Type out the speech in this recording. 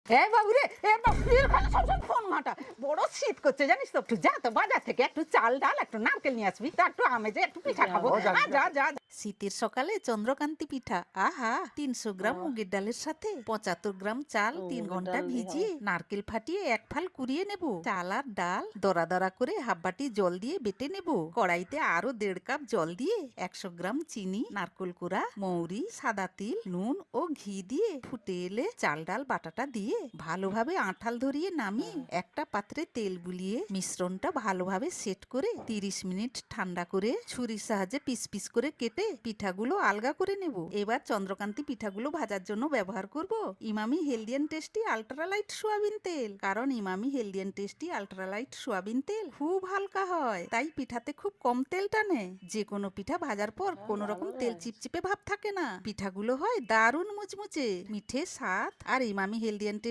বাবুরে এখানে সবসময় ফোন ঘাঁটা। বড় শীত করছে জানিস তো, একটু যা তো বাজার থেকে একটু চাল ডাল একটু নারকেল নিয়ে আসবি, তা একটু আমেজে একটু পিঠা খাবো। যা যা। শীতের সকালে চন্দ্রকান্তি পিঠা, আহা! 300 গ্রাম মুগের ডালের সাথে 75 গ্রাম চাল 3 ঘন্টা ভিজিয়ে নারকেল ফাটিয়ে এক ফাল কুড়িয়ে নেব। চাল আর ডাল দরা দরা করে হাফ বাটি জল দিয়ে বেটে নেব। কড়াইতে আরো 1.5 কাপ জল দিয়ে 100 গ্রাম চিনি, নারকেল কোড়া, মৌরি, সাদা তিল, নুন ও ঘি দিয়ে ফুটে এলে চাল ডাল বাটাটা দিয়ে ভালোভাবে আঁঠাল ধরিয়ে নামিয়ে একটা পাত্রে তেল বুলিয়ে মিশ্রণটা ভালোভাবে সেট করে 30 মিনিট ঠান্ডা করে ছুরির সাহায্যে পিস পিস করে কেটে পিঠাগুলো আলগা করে নেব। এবার চন্দ্রকান্তি পিঠাগুলো ভাজার জন্য ব্যবহার করব Emami healthy and tasty ultralight soybean তেল। কারণ Emami healthy and tasty ultralight soybean তেল খুব হালকা হয়, তাই পিঠাতে খুব কম তেল টানে। যে কোনো পিঠা ভাজার পর কোনো রকম তেল চিপচিপে ভাব থাকে না। পিঠাগুলো হয় দারুণ মুচমুচে, মিঠে স্বাদ আর ইমামি হেলদি এন্ড